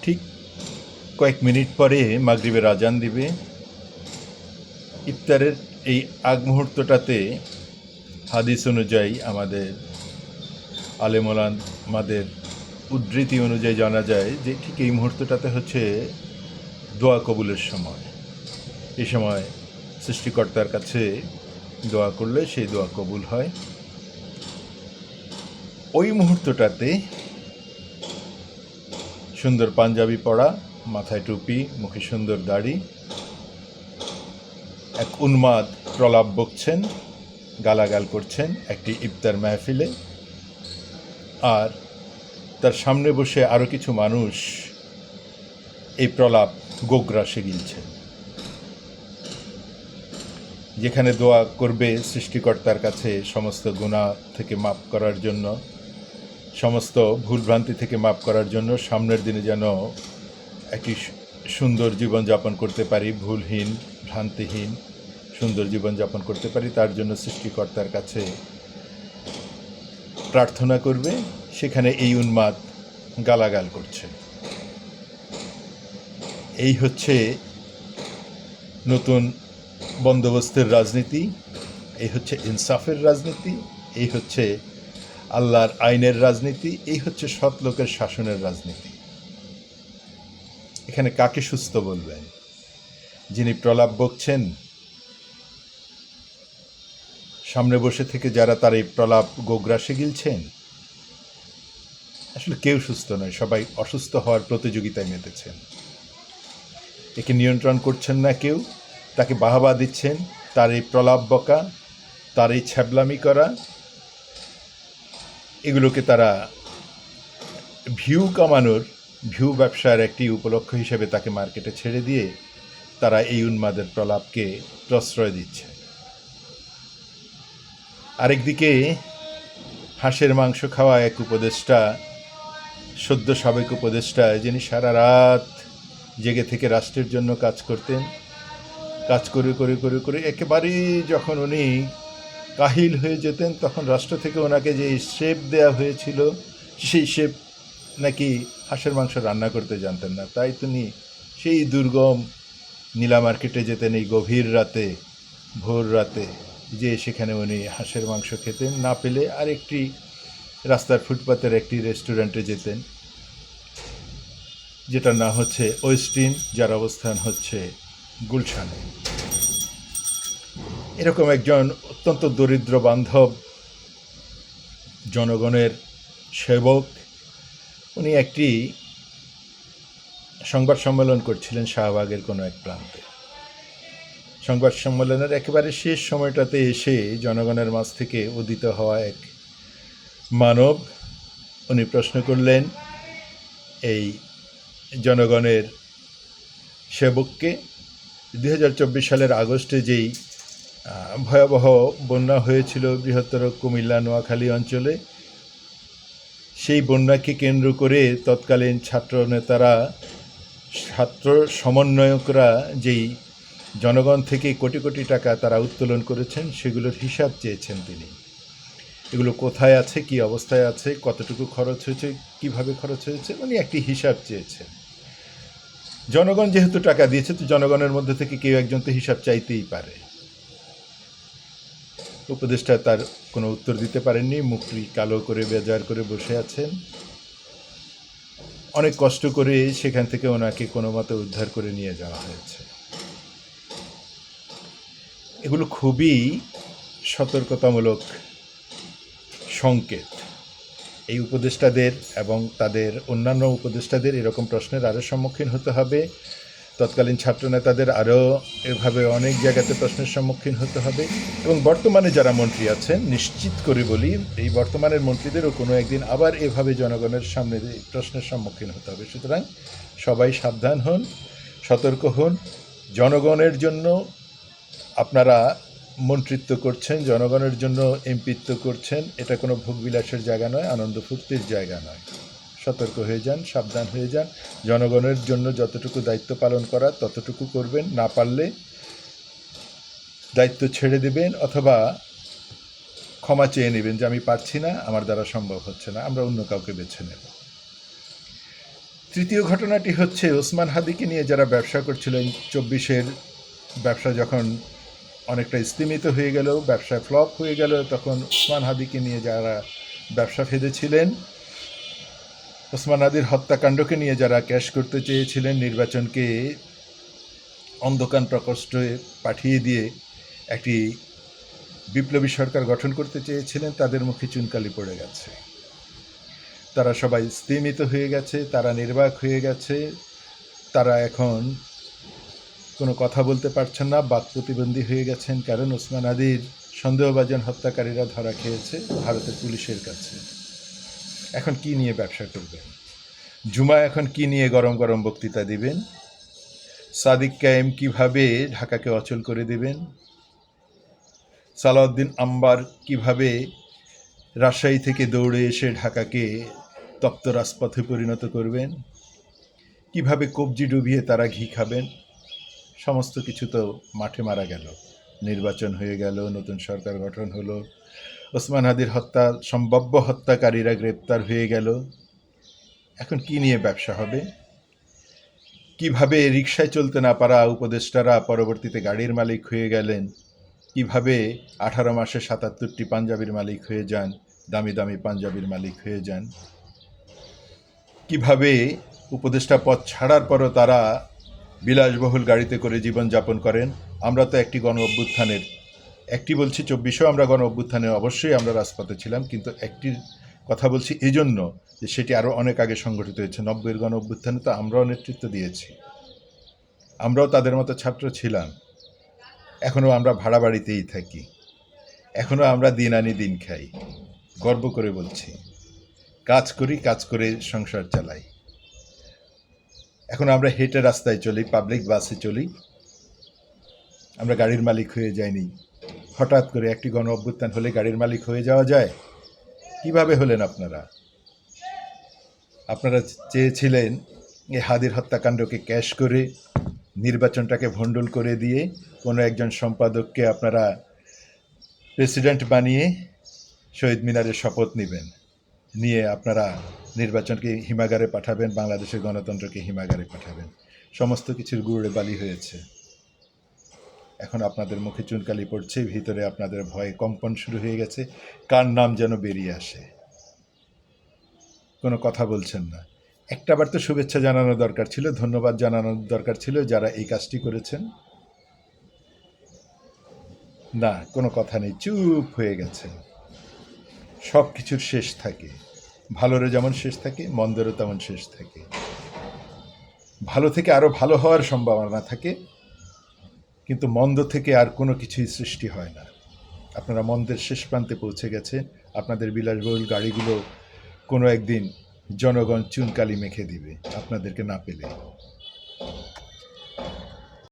ঠিক কয়েক মিনিট পরে মাগরিবের আজান দিবে। ইফতারের এই আগ মুহূর্তটাতে হাদিস অনুযায়ী আমাদের আলেমাদের উদ্ধৃতি অনুযায়ী জানা যায় যে ঠিক এই মুহূর্তটাতে হচ্ছে দোয়া কবুলের সময়। এই সময় সৃষ্টিকর্তার কাছে দোয়া করলে সেই দোয়া কবুল হয়। ওই মুহূর্তটাতে সুন্দর পাঞ্জাবি পরা, মাথায় টুপি, মুখে সুন্দর দাড়ি, এক উন্মাদ প্রলাপ বকছেন, গালাগাল করছেন একটি ইফতার মাহফিলে। আর তার সামনে বসে আরও কিছু মানুষ এই প্রলাপ গোগ্রাসে গিলছেন। যেখানে দোয়া করবে সৃষ্টিকর্তার কাছে সমস্ত গুনাহ থেকে মাপ করার জন্য, সমস্ত ভুলভ্রান্তি থেকে মাপ করার জন্য, সামনের দিনে যেন একটি সুন্দর জীবনযাপন করতে পারি, ভুলহীন ভ্রান্তিহীন সুন্দর জীবনযাপন করতে পারি, তার জন্য সৃষ্টিকর্তার কাছে প্রার্থনা করবে। সেখানে এই উন্মাদ গালাগাল করছে। এই হচ্ছে নতুন বন্দোবস্তের রাজনীতি, এই হচ্ছে ইনসাফের রাজনীতি, এই হচ্ছে আল্লাহর আইনের রাজনীতি, এই হচ্ছে সৎ লোকের শাসনের রাজনীতি। এখানে কাকে সুস্থ বলবেন? যিনি প্রলাপ বকছেন, সামনে বসে থেকে যারা তার এই প্রলাপ গোগ্রাসে গিলছেন, আসলে কেউ সুস্থ নয়, সবাই অসুস্থ হওয়ার প্রতিযোগিতায় মেতেছেন। একে নিয়ন্ত্রণ করছেন না কেউ, তাকে বাহাবা দিচ্ছেন। তার এই প্রলাপ বকা, তার এই ছ্যাবলামি করা, এগুলোকে তারা ভিউ ব্যবসার একটি উপলক্ষ হিসেবে তাকে মার্কেটে ছেড়ে দিয়ে তারা এই উন্মাদের প্রলাপকে প্রশ্রয় দিচ্ছে। আরেকদিকে হাঁসের মাংস খাওয়া এক উপদেষ্টা, সদ্য সাবেক উপদেষ্টা, যিনি সারা রাত জেগে থেকে রাষ্ট্রের জন্য কাজ করতেন, কাজ করে করে করে করে একেবারেই যখন উনি কাহিল হয়ে যেতেন, তখন রাষ্ট্র থেকে ওনাকে যে শেপ দেয়া হয়েছিল, সেই শেপ নাকি হাঁসের মাংস রান্না করতে জানতেন না। তাই তিনি সেই দুর্গম নীলা মার্কেটে যেতেন এই গভীর রাতে, ভোর রাতে, যে সেখানে উনি হাঁসের মাংস খেতেন। না পেলে আরেকটি রাস্তার ফুটপাতের একটি রেস্টুরেন্টে যেতেন, যেটা না হচ্ছে ওয়েস্টিন, যার অবস্থান হচ্ছে গুলশানে। এরকম একজন অত্যন্ত দরিদ্র বান্ধব জনগণের সেবক, উনি একটি সংবাদ সম্মেলন করছিলেন শাহবাগের কোনো এক প্রান্তে। সংবাদ সম্মেলনের একেবারে শেষ সময়টাতে এসে জনগণের মাঝ থেকে উদিত হওয়া এক মানব, উনি প্রশ্ন করলেন এই জনগণের সেবককে, 2024 সালের আগস্টে যেই ভয়াবহ বন্যা হয়েছিল বৃহত্তর কুমিল্লা নোয়াখালী অঞ্চলে, সেই বন্যাকে কেন্দ্র করে তৎকালীন ছাত্র নেতারা, ছাত্র সমন্বয়করা যেই জনগণ থেকে কোটি কোটি টাকা তারা উত্তোলন করেছেন, সেগুলোর হিসাব চেয়েছেন তিনি। এগুলো কোথায় আছে, কি অবস্থায় আছে, কতটুকু খরচ হয়েছে, কিভাবে খরচ হয়েছে, উনি একটি হিসাব চেয়েছেন। জনগণ যেহেতু টাকা দিয়েছে, তো জনগণের মধ্যে থেকে কেউ একজন তো হিসাব চাইতেই পারে। উপদেষ্টা তার কোনো উত্তর দিতে পারেননি, মুখটি কালো করে বেজার করে বসে আছেন। অনেক কষ্ট করে সেখান থেকে ওনাকে কোনো মতে উদ্ধার করে নিয়ে যাওয়া হয়েছে। এগুলো খুবই সতর্কতামূলক সংকেত। এই উপদেষ্টাদের এবং তাদের অন্যান্য উপদেষ্টাদের এরকম প্রশ্নের আরও সম্মুখীন হতে হবে। তৎকালীন ছাত্রনেতাদের আরও এভাবে অনেক জায়গাতে প্রশ্নের সম্মুখীন হতে হবে। এবং বর্তমানে যারা মন্ত্রী আছেন, নিশ্চিত করে বলি, এই বর্তমানের মন্ত্রীদেরও কোনো একদিন আবার এভাবে জনগণের সামনে প্রশ্নের সম্মুখীন হতে হবে। সুতরাং সবাই সাবধান হন, সতর্ক হন। জনগণের জন্য আপনারা মন্ত্রিত্ব করছেন, জনগণের জন্য এমপিত্ব করছেন, এটা কোনো ভোগবিলাসের জায়গা নয়, আনন্দ ফুর্তির জায়গা নয়। সতর্ক হয়ে যান, সাবধান হয়ে যান। জনগণের জন্য যতটুকু দায়িত্ব পালন করা ততটুকু করবেন, না পারলে দায়িত্ব ছেড়ে দেবেন অথবা ক্ষমা চেয়ে নেবেন যে আমি পারছি না, আমার দ্বারা সম্ভব হচ্ছে না, আমরা অন্য কাউকে বেছে নেব। তৃতীয় ঘটনাটি হচ্ছে ওসমান হাদিকে নিয়ে যারা ব্যবসা করছিলেন, 24-এর ব্যবসা যখন অনেকটা স্তিমিত হয়ে গেল, ব্যবসায় ফ্লপ হয়ে গেল, তখন ওসমান হাদিকে নিয়ে যারা ব্যবসা ফেঁদেছিলেন, ওসমান হাদির হত্যাকাণ্ডকে নিয়ে যারা ক্যাশ করতে চেয়েছিলেন, নির্বাচনকে অন্ধকার প্রকোষ্ঠে পাঠিয়ে দিয়ে একটি বিপ্লবী সরকার গঠন করতে চেয়েছিলেন, তাদের মুখে চুনকালি পড়ে গেছে। তারা সবাই স্তিমিত হয়ে গেছে, তারা নির্বাক হয়ে গেছে, তারা এখন কোনো কথা বলতে পারছেন না, বাক প্রতিবন্ধী হয়ে গেছেন, কারণ ওসমান আদির সন্দেহভাজন হত্যাকারীরা ধরা খেয়েছে ভারতের পুলিশের কাছে। এখন কি নিয়ে ব্যবসা করবেন? জুমা এখন কি নিয়ে গরম গরম বক্তৃতা দিবেন? সাদিক কায়েম কিভাবে ঢাকাকে অচল করে দিবেন? সালাউদ্দিন আম্বার কিভাবে রাজশাহী থেকে দৌড়ে এসে ঢাকাকে তপ্ত রাজপথে পরিণত করবেন? কিভাবে কবজি ডুবিয়ে তারা ঘি খাবেন? সমস্ত কিছু তো মাঠে মারা গেল। নির্বাচন হয়ে গেল, নতুন সরকার গঠন হলো, ওসমান হাদির সম্ভাব্য হত্যাকারীরা গ্রেপ্তার হয়ে গেল। এখন কি নিয়ে ব্যবসা হবে? কিভাবে রিকশায় চলতে না পারা উপদেষ্টারা পরবর্তীতে গাড়ির মালিক হয়ে গেলেন? কিভাবে 18 মাসে 77টি পাঞ্জাবির মালিক হয়ে যান, দামি দামি পাঞ্জাবির মালিক হয়ে যান? কিভাবে উপদেষ্টা পদ ছাড়ার পরও তারা বিলাসবহুল গাড়িতে করে জীবনযাপন করেন? আমরা তো একটি গণ অভ্যুত্থানের, একটি বলছি 2400 আমরা গণ অভ্যুত্থানে অবশ্যই আমরা রাজপথে ছিলাম, কিন্তু একটির কথা বলছি এই জন্য যে সেটি আরও অনেক আগে সংগঠিত হয়েছে। 90-এর গণ অভ্যুত্থানে তো আমরাও নেতৃত্ব দিয়েছি, আমরাও তাদের মতো ছাত্র ছিলাম। এখনও আমরা ভাড়া বাড়িতেই থাকি, এখনও আমরা দিন আনি দিন খাই, গর্ব করে বলছি। কাজ করি, কাজ করে সংসার চালাই। এখন আমরা হেঁটে রাস্তায় চলি, পাবলিক বাসে চলি, আমরা গাড়ির মালিক হয়ে যাইনি। হঠাৎ করে একটি গণ অভ্যুত্থান হলে গাড়ির মালিক হয়ে যাওয়া যায়? কিভাবে হলেন আপনারা? আপনারা চেয়েছিলেন এই হাদির হত্যাকাণ্ডকে ক্যাশ করে নির্বাচনটাকে ভণ্ডুল করে দিয়ে কোনো একজন সম্পাদককে আপনারা প্রেসিডেন্ট বানিয়ে শহীদ মিনারে শপথ নেবেন, নিয়ে আপনারা নির্বাচনকে হিমাগারে পাঠাবেন, বাংলাদেশের গণতন্ত্রকে হিমাগারে পাঠাবেন। সমস্ত কিছুর গুড়ে বালি হয়েছে। এখন আপনাদের মুখে চুনকালি পড়ছে, ভিতরে আপনাদের ভয়ে কম্পন শুরু হয়ে গেছে, কার নাম যেন বেরিয়ে আসে। কোনো কথা বলছেন না। একটাবার তো শুভেচ্ছা জানানো দরকার ছিল, ধন্যবাদ জানানোর দরকার ছিল যারা এই কাজটি করেছেন। না, কোনো কথা নেই, চুপ হয়ে গেছেন। সব কিছুর শেষ থাকে, ভালোরও যেমন শেষ থাকে, মন্দেরও তেমন শেষ থাকে। ভালো থেকে আরও ভালো হওয়ার সম্ভাবনা থাকে, কিন্তু মন্দ থেকে আর কোনো কিছুই সৃষ্টি হয় না। আপনারা মন্দের শেষ প্রান্তে পৌঁছে গেছেন। আপনাদের বিলাসবহুল গাড়িগুলো কোনো একদিন জনগণ চুনকালি মেখে দিবে আপনাদেরকে না পেলে।